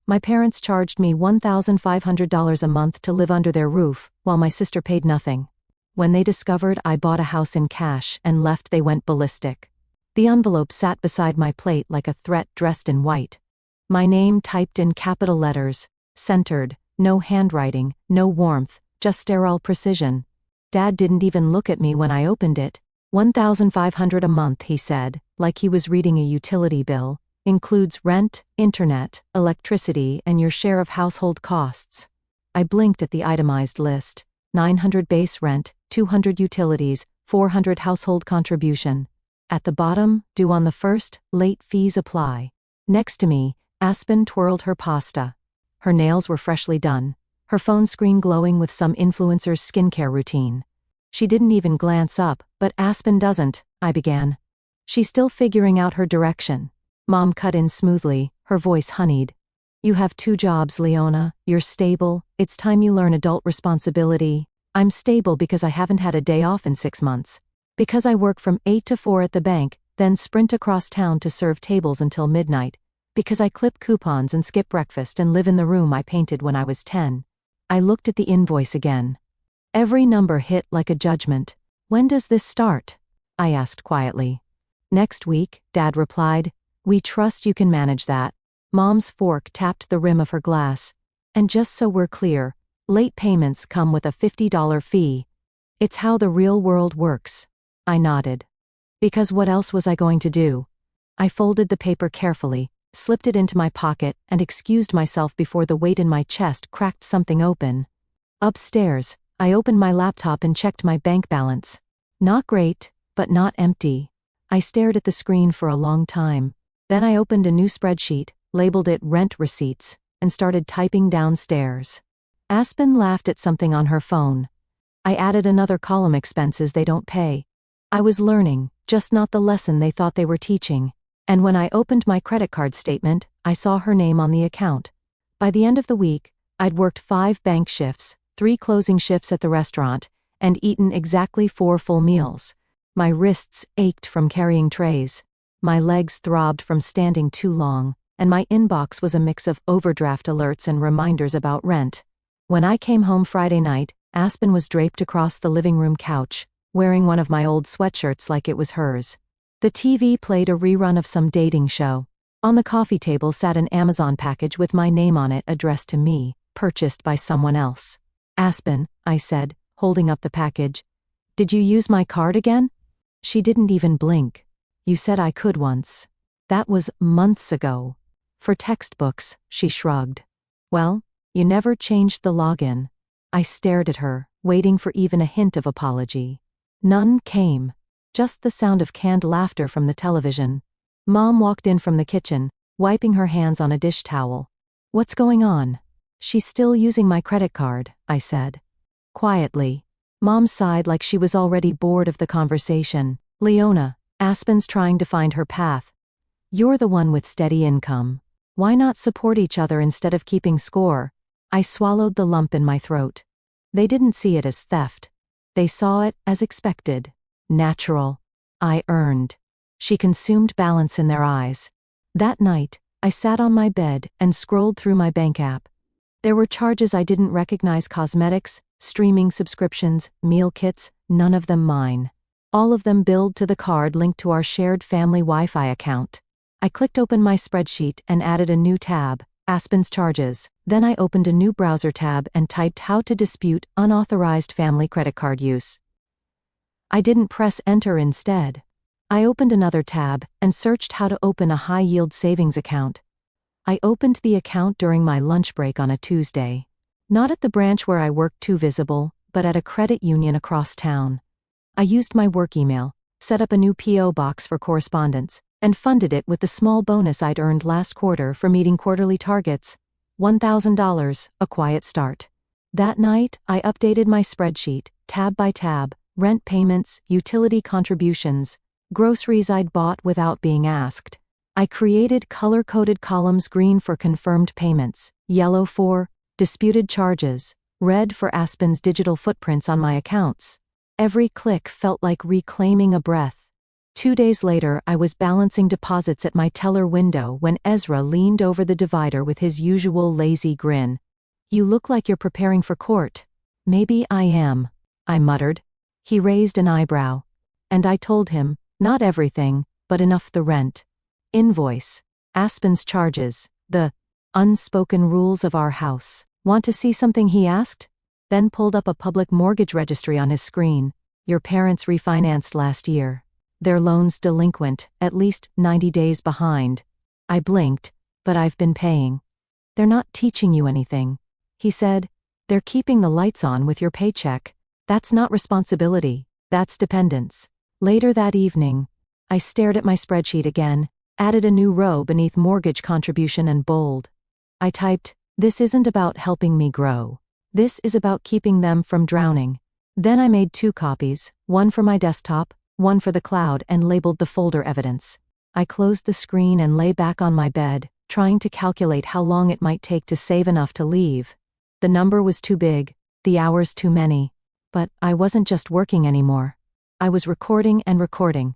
My parents charged me $1,500 a month to live under their roof, while my sister paid nothing. When they discovered I bought a house in cash and left, they went ballistic. The envelope sat beside my plate like a threat dressed in white. My name typed in capital letters, centered, no handwriting, no warmth, just sterile precision. Dad didn't even look at me when I opened it. $1,500 a month, he said, like he was reading a utility bill. Includes rent, internet, electricity, and your share of household costs. I blinked at the itemized list. $900 base rent, $200 utilities, $400 household contribution. At the bottom, due on the 1st, late fees apply. Next to me, Aspen twirled her pasta. Her nails were freshly done, her phone screen glowing with some influencer's skincare routine. She didn't even glance up, but Aspen doesn't, I began. She's still figuring out her direction. Mom cut in smoothly, her voice honeyed. You have 2 jobs, Leona, you're stable, it's time you learn adult responsibility. I'm stable because I haven't had a day off in 6 months. Because I work from 8 to 4 at the bank, then sprint across town to serve tables until midnight. Because I clip coupons and skip breakfast and live in the room I painted when I was 10. I looked at the invoice again. Every number hit like a judgment. When does this start? I asked quietly. Next week, Dad replied. We trust you can manage that. Mom's fork tapped the rim of her glass. And just so we're clear, late payments come with a $50 fee. It's how the real world works. I nodded. Because what else was I going to do? I folded the paper carefully, slipped it into my pocket, and excused myself before the weight in my chest cracked something open. Upstairs, I opened my laptop and checked my bank balance. Not great, but not empty. I stared at the screen for a long time. Then I opened a new spreadsheet, labeled it rent receipts, and started typing downstairs. Aspen laughed at something on her phone. I added another column: expenses they don't pay. I was learning, just not the lesson they thought they were teaching. And when I opened my credit card statement, I saw her name on the account. By the end of the week, I'd worked 5 bank shifts, 3 closing shifts at the restaurant, and eaten exactly 4 full meals. My wrists ached from carrying trays. My legs throbbed from standing too long, and my inbox was a mix of overdraft alerts and reminders about rent. When I came home Friday night, Aspen was draped across the living room couch, wearing one of my old sweatshirts like it was hers. The TV played a rerun of some dating show. On the coffee table sat an Amazon package with my name on it, addressed to me, purchased by someone else. Aspen, I said, holding up the package. Did you use my card again? She didn't even blink. You said I could once. That was months ago. For textbooks, she shrugged. Well, you never changed the login. I stared at her, waiting for even a hint of apology. None came. Just the sound of canned laughter from the television. Mom walked in from the kitchen, wiping her hands on a dish towel. What's going on? She's still using my credit card, I said. Quietly. Mom sighed like she was already bored of the conversation. Leona, Aspen's trying to find her path. You're the one with steady income. Why not support each other instead of keeping score? I swallowed the lump in my throat. They didn't see it as theft. They saw it as expected. Natural. I earned. She consumed balance in their eyes. That night, I sat on my bed and scrolled through my bank app. There were charges I didn't recognize: cosmetics, streaming subscriptions, meal kits, none of them mine. All of them billed to the card linked to our shared family Wi-Fi account. I clicked open my spreadsheet and added a new tab, Aspen's charges. Then I opened a new browser tab and typed how to dispute unauthorized family credit card use. I didn't press enter instead. I opened another tab and searched how to open a high-yield savings account. I opened the account during my lunch break on a Tuesday. Not at the branch where I worked, too visible, but at a credit union across town. I used my work email, set up a new P.O. box for correspondence, and funded it with the small bonus I'd earned last quarter for meeting quarterly targets. $1,000, a quiet start. That night, I updated my spreadsheet, tab by tab: rent payments, utility contributions, groceries I'd bought without being asked. I created color-coded columns: green for confirmed payments, yellow for disputed charges, red for Aspen's digital footprints on my accounts. Every click felt like reclaiming a breath. 2 days later, I was balancing deposits at my teller window when Ezra leaned over the divider with his usual lazy grin. "You look like you're preparing for court." "Maybe I am," I muttered. He raised an eyebrow. And I told him, not everything, but enough: the rent, invoice, Aspen's charges, the unspoken rules of our house. "Want to see something?" he asked, then pulled up a public mortgage registry on his screen. "Your parents refinanced last year. Their loan's delinquent, at least 90 days behind." I blinked, "But I've been paying." "They're not teaching you anything," he said. "They're keeping the lights on with your paycheck. That's not responsibility, that's dependence." Later that evening, I stared at my spreadsheet again, added a new row beneath mortgage contribution and bold. I typed, "This isn't about helping me grow. This is about keeping them from drowning." Then I made 2 copies, one for my desktop, one for the cloud, and labeled the folder "Evidence." I closed the screen and lay back on my bed, trying to calculate how long it might take to save enough to leave. The number was too big, the hours too many. But I wasn't just working anymore. I was recording and recording.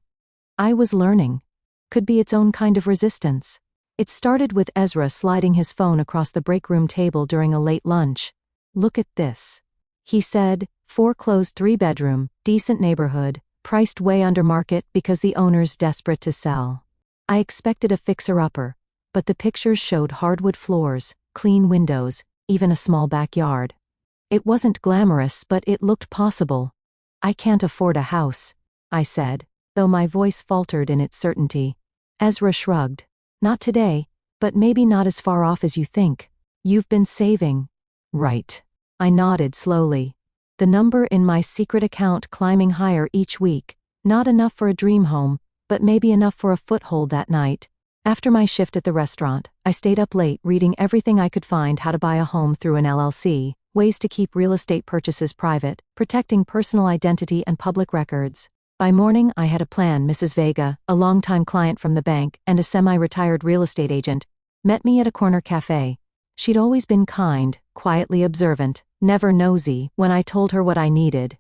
I was learning. Could be its own kind of resistance. It started with Ezra sliding his phone across the break room table during a late lunch. "Look at this," he said. "Foreclosed 3-bedroom, decent neighborhood, priced way under market because the owner's desperate to sell." I expected a fixer-upper, but the pictures showed hardwood floors, clean windows, even a small backyard. It wasn't glamorous, but it looked possible. "I can't afford a house," I said, though my voice faltered in its certainty. Ezra shrugged. "Not today, but maybe not as far off as you think. You've been saving." "Right." I nodded slowly. The number in my secret account climbing higher each week. Not enough for a dream home, but maybe enough for a foothold that night. After my shift at the restaurant, I stayed up late reading everything I could find: how to buy a home through an LLC, ways to keep real estate purchases private, protecting personal identity and public records. By morning, I had a plan. Mrs. Vega, a longtime client from the bank and a semi-retired real estate agent, met me at a corner cafe. She'd always been kind, quietly observant, never nosy when I told her what I needed.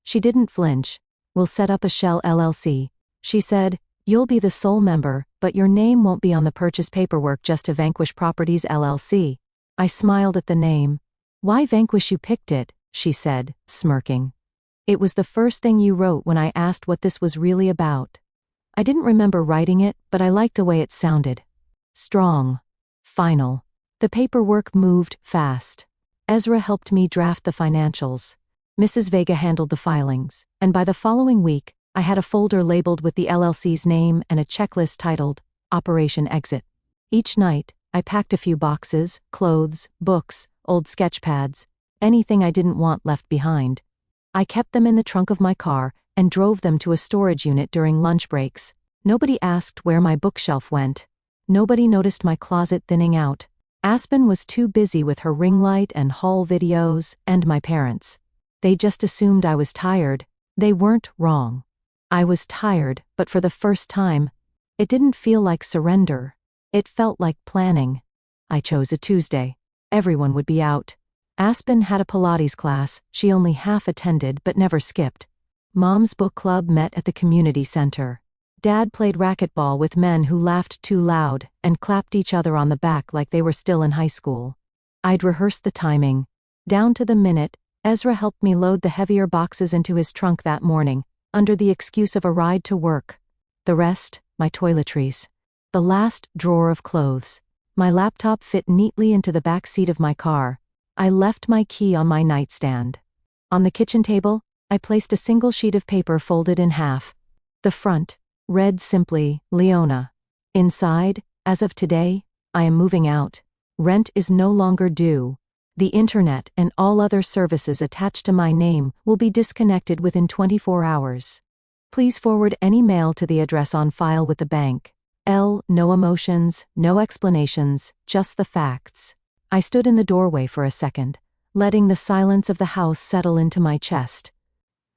She didn't flinch. "We'll set up a shell LLC," she said. "You'll be the sole member, but your name won't be on the purchase paperwork, just to Vanquish Properties LLC." I smiled at the name. "Why Vanquish? You picked it," she said, smirking. "It was the first thing you wrote when I asked what this was really about." I didn't remember writing it, but I liked the way it sounded. Strong. Final. The paperwork moved fast. Ezra helped me draft the financials. Mrs. Vega handled the filings, and by the following week, I had a folder labeled with the LLC's name and a checklist titled Operation Exit. Each night, I packed a few boxes: clothes, books, old sketch pads, anything I didn't want left behind. I kept them in the trunk of my car and drove them to a storage unit during lunch breaks. Nobody asked where my bookshelf went. Nobody noticed my closet thinning out. Aspen was too busy with her ring light and haul videos, and my parents. They just assumed I was tired. They weren't wrong. I was tired, but for the first time, it didn't feel like surrender. It felt like planning. I chose a Tuesday. Everyone would be out. Aspen had a Pilates class she only half attended but never skipped. Mom's book club met at the community center. Dad played racquetball with men who laughed too loud and clapped each other on the back like they were still in high school. I'd rehearsed the timing. Down to the minute, Ezra helped me load the heavier boxes into his trunk that morning, under the excuse of a ride to work. The rest, my toiletries. The last drawer of clothes. My laptop fit neatly into the back seat of my car. I left my key on my nightstand. On the kitchen table, I placed a single sheet of paper folded in half. The front read simply, Leona. Inside, as of today, I am moving out. Rent is no longer due. The internet and all other services attached to my name will be disconnected within 24 hours. Please forward any mail to the address on file with the bank. No emotions, no explanations, just the facts. I stood in the doorway for a second, letting the silence of the house settle into my chest.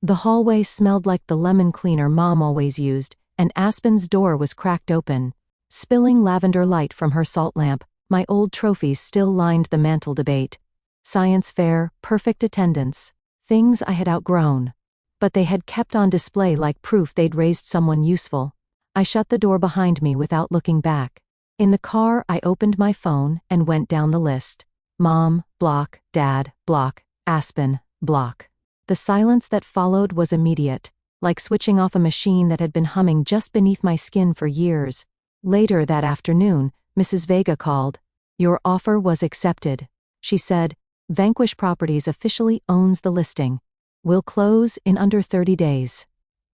The hallway smelled like the lemon cleaner Mom always used, and Aspen's door was cracked open. Spilling lavender light from her salt lamp, my old trophies still lined the mantel debate. Science fair, perfect attendance, things I had outgrown. but they had kept on display like proof they'd raised someone useful. I shut the door behind me without looking back. In the car, I opened my phone and went down the list. Mom, block, Dad, block, Aspen, block. The silence that followed was immediate, like switching off a machine that had been humming just beneath my skin for years. Later that afternoon, Mrs. Vega called. "Your offer was accepted," she said. "Vanquish Properties officially owns the listing. We'll close in under 30 days.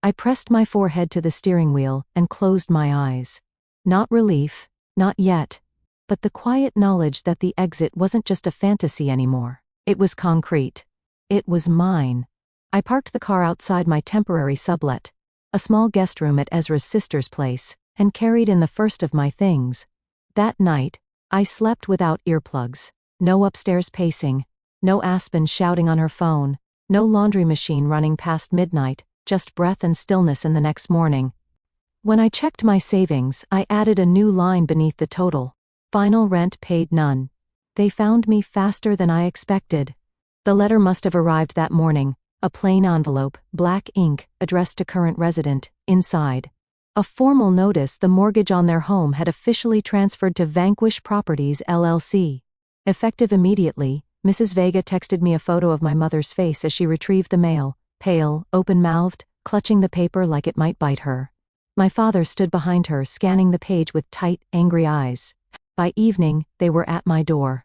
I pressed my forehead to the steering wheel and closed my eyes. Not relief, not yet, but the quiet knowledge that the exit wasn't just a fantasy anymore. It was concrete. It was mine. I parked the car outside my temporary sublet, a small guest room at Ezra's sister's place, and carried in the first of my things. That night, I slept without earplugs. No upstairs pacing, no Aspen shouting on her phone, no laundry machine running past midnight, just breath and stillness in the next morning. When I checked my savings, I added a new line beneath the total. Final rent paid none. They found me faster than I expected. The letter must have arrived that morning, a plain envelope, black ink, addressed to current resident, inside. A formal notice the mortgage on their home had officially transferred to Vanquish Properties LLC. Effective immediately, Mrs. Vega texted me a photo of my mother's face as she retrieved the mail, pale, open-mouthed, clutching the paper like it might bite her. My father stood behind her, scanning the page with tight, angry eyes. By evening, they were at my door.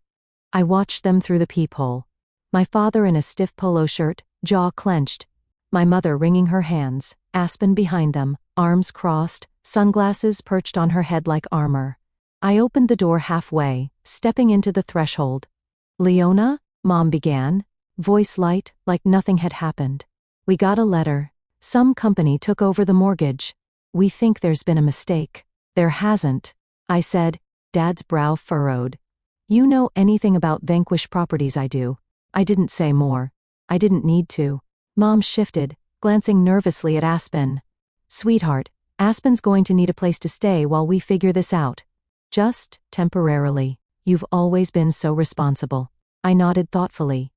I watched them through the peephole. My father in a stiff polo shirt, jaw clenched. My mother wringing her hands, Aspen behind them, arms crossed, sunglasses perched on her head like armor. I opened the door halfway, stepping into the threshold. "Leona?" Mom began, voice light, like nothing had happened. "We got a letter. Some company took over the mortgage. We think there's been a mistake." "There hasn't," I said. Dad's brow furrowed. "You know anything about Vanquish Properties?" "I do." I didn't say more. I didn't need to. Mom shifted, glancing nervously at Aspen. "Sweetheart, Aspen's going to need a place to stay while we figure this out. Just temporarily. You've always been so responsible." I nodded thoughtfully.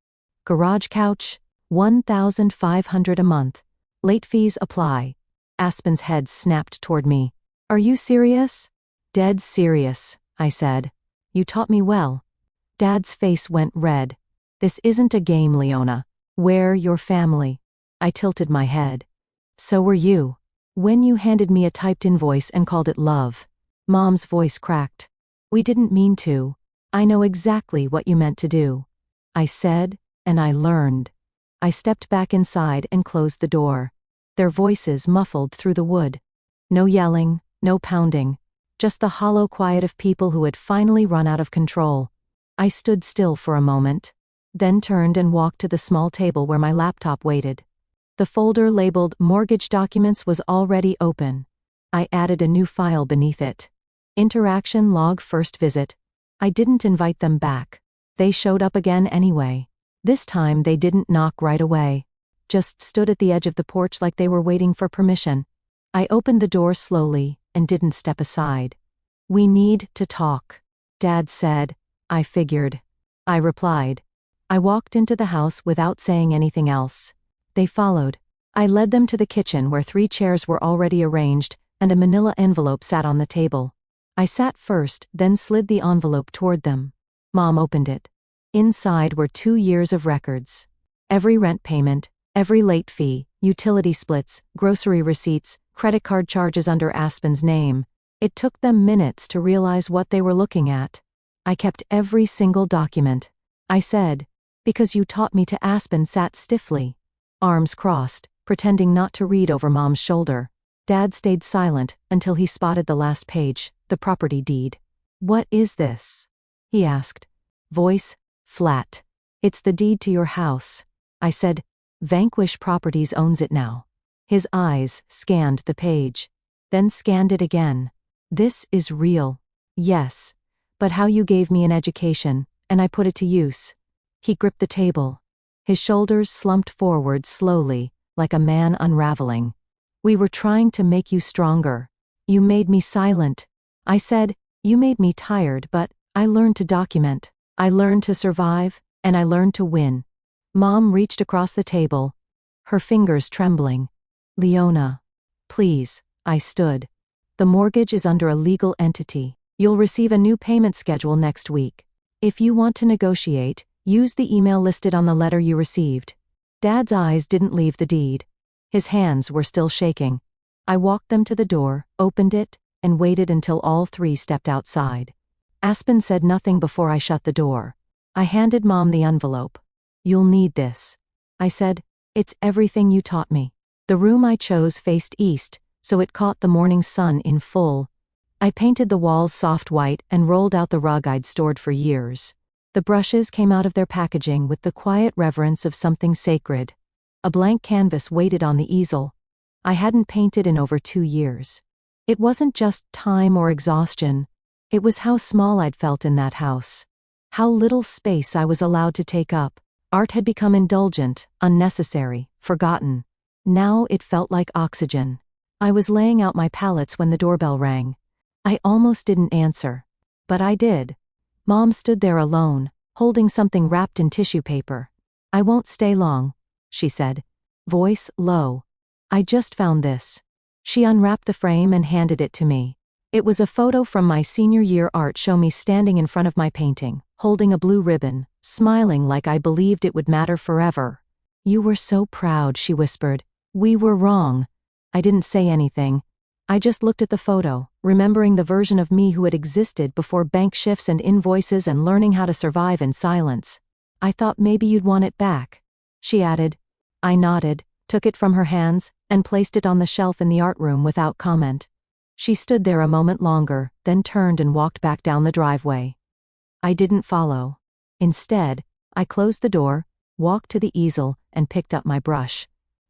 "Garage couch, $1,500 a month. Late fees apply." Aspen's head snapped toward me. "Are you serious?" "Dead serious," I said. "You taught me well." Dad's face went red. "This isn't a game, Leona. We're your family." I tilted my head. "So were you. When you handed me a typed invoice and called it love." Mom's voice cracked. "We didn't mean to. I know exactly what you meant to do." I said, and I learned. I stepped back inside and closed the door. Their voices muffled through the wood. No yelling, no pounding. Just the hollow quiet of people who had finally run out of control. I stood still for a moment, then turned and walked to the small table where my laptop waited. The folder labeled Mortgage Documents was already open. I added a new file beneath it. Interaction log first visit. I didn't invite them back. They showed up again anyway. This time they didn't knock right away. Just stood at the edge of the porch like they were waiting for permission. I opened the door slowly and didn't step aside. "We need to talk," Dad said. "I figured." I replied. I walked into the house without saying anything else. They followed. I led them to the kitchen where 3 chairs were already arranged and a manila envelope sat on the table. I sat first, then slid the envelope toward them. Mom opened it. Inside were 2 years of records. Every rent payment, every late fee, utility splits, grocery receipts, credit card charges under Aspen's name. It took them minutes to realize what they were looking at. I kept every single document. I said, "Because you taught me to." Aspen sat stiffly, arms crossed, pretending not to read over Mom's shoulder. Dad stayed silent until he spotted the last page, the property deed. "What is this?" he asked. Voice flat. "It's the deed to your house." I said, "Vanquish Properties owns it now." His eyes scanned the page, then scanned it again. "This is real." "Yes. But how you gave me an education, and I put it to use." He gripped the table. His shoulders slumped forward slowly, like a man unraveling. "We were trying to make you stronger. You made me silent." I said, "You made me tired, but I learned to document. I learned to survive, and I learned to win." Mom reached across the table. her fingers trembling. "Leona. Please," I stood. "The mortgage is under a legal entity. You'll receive a new payment schedule next week. If you want to negotiate, use the email listed on the letter you received." Dad's eyes didn't leave the deed. His hands were still shaking. I walked them to the door, opened it, and waited until all three stepped outside. Aspen said nothing before I shut the door. I handed Mom the envelope. "You'll need this," I said. "It's everything you taught me." The room I chose faced east, so it caught the morning sun in full. I painted the walls soft white and rolled out the rug I'd stored for years. The brushes came out of their packaging with the quiet reverence of something sacred. A blank canvas waited on the easel. I hadn't painted in over 2 years. It wasn't just time or exhaustion. It was how small I'd felt in that house. How little space I was allowed to take up. Art had become indulgent, unnecessary, forgotten. Now it felt like oxygen. I was laying out my palettes when the doorbell rang. I almost didn't answer. But I did. Mom stood there alone, holding something wrapped in tissue paper. "I won't stay long," she said, voice low. "I just found this." She unwrapped the frame and handed it to me. It was a photo from my senior year art show, me standing in front of my painting, holding a blue ribbon, smiling like I believed it would matter forever. "You were so proud," she whispered. "We were wrong." I didn't say anything. I just looked at the photo, remembering the version of me who had existed before bank shifts and invoices and learning how to survive in silence. "I thought maybe you'd want it back," she added. I nodded, took it from her hands, and placed it on the shelf in the art room without comment. She stood there a moment longer, then turned and walked back down the driveway. I didn't follow. Instead, I closed the door, walked to the easel, and picked up my brush.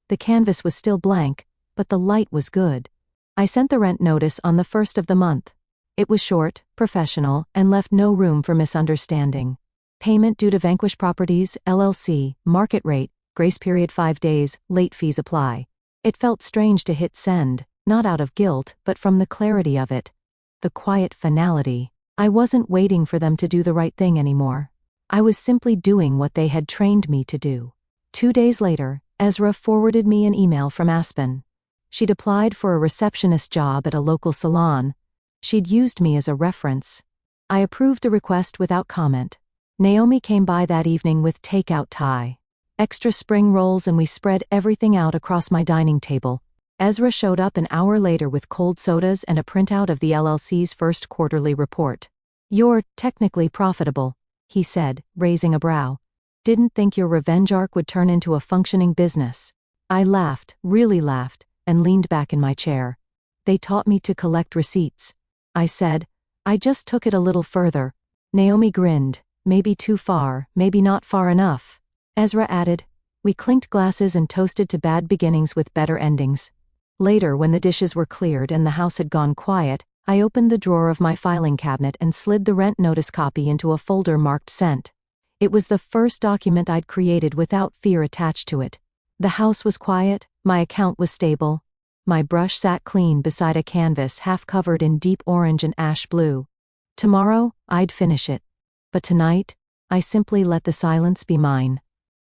The canvas was still blank, but the light was good. I sent the rent notice on the 1st of the month. It was short, professional, and left no room for misunderstanding. Payment due to Vanquish Properties, LLC, market rate, grace period 5 days, late fees apply. It felt strange to hit send, not out of guilt, but from the clarity of it. The quiet finality. I wasn't waiting for them to do the right thing anymore. I was simply doing what they had trained me to do. 2 days later, Ezra forwarded me an email from Aspen. She'd applied for a receptionist job at a local salon. She'd used me as a reference. I approved the request without comment. Naomi came by that evening with takeout Thai, extra spring rolls, and we spread everything out across my dining table. Ezra showed up an hour later with cold sodas and a printout of the LLC's first quarterly report. "You're technically profitable," he said, raising a brow. "Didn't think your revenge arc would turn into a functioning business." I laughed, really laughed, and leaned back in my chair. "They taught me to collect receipts," I said. "I just took it a little further." Naomi grinned. "Maybe too far, maybe not far enough." Ezra added, "We clinked glasses and toasted to bad beginnings with better endings." Later, when the dishes were cleared and the house had gone quiet, I opened the drawer of my filing cabinet and slid the rent notice copy into a folder marked sent. It was the first document I'd created without fear attached to it. The house was quiet, my account was stable. My brush sat clean beside a canvas half covered in deep orange and ash blue. Tomorrow, I'd finish it. But tonight, I simply let the silence be mine.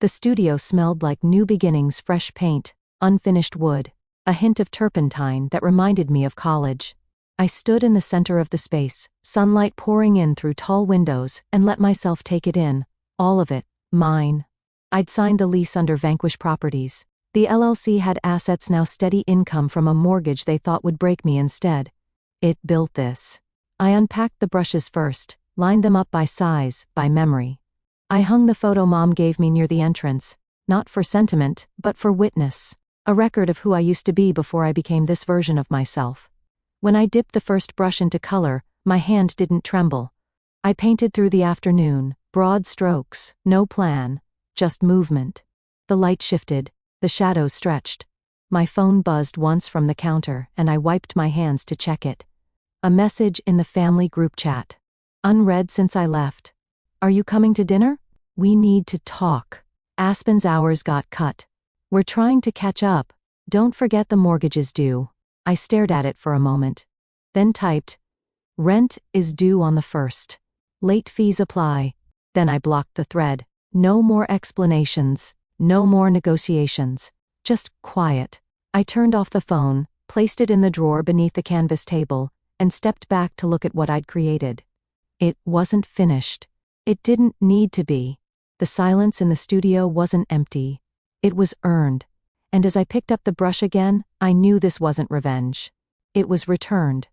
The studio smelled like new beginnings, fresh paint, unfinished wood, a hint of turpentine that reminded me of college. I stood in the center of the space, sunlight pouring in through tall windows, and let myself take it in, all of it, mine. I'd signed the lease under Vanquish Properties. The LLC had assets, now steady income from a mortgage they thought would break me instead. It built this. I unpacked the brushes first, lined them up by size, by memory. I hung the photo Mom gave me near the entrance, not for sentiment, but for witness, a record of who I used to be before I became this version of myself. When I dipped the first brush into color, my hand didn't tremble. I painted through the afternoon, broad strokes, no plan, just movement. The light shifted, the shadows stretched. My phone buzzed once from the counter, and I wiped my hands to check it. A message in the family group chat. Unread since I left. "Are you coming to dinner? We need to talk. Aspen's hours got cut. We're trying to catch up. Don't forget the mortgage is due." I stared at it for a moment. Then typed, "Rent is due on the 1st. Late fees apply." Then I blocked the thread. No more explanations. No more negotiations. Just quiet. I turned off the phone, placed it in the drawer beneath the canvas table, and stepped back to look at what I'd created. It wasn't finished. It didn't need to be. The silence in the studio wasn't empty. It was earned. And as I picked up the brush again, I knew this wasn't revenge. It was returned.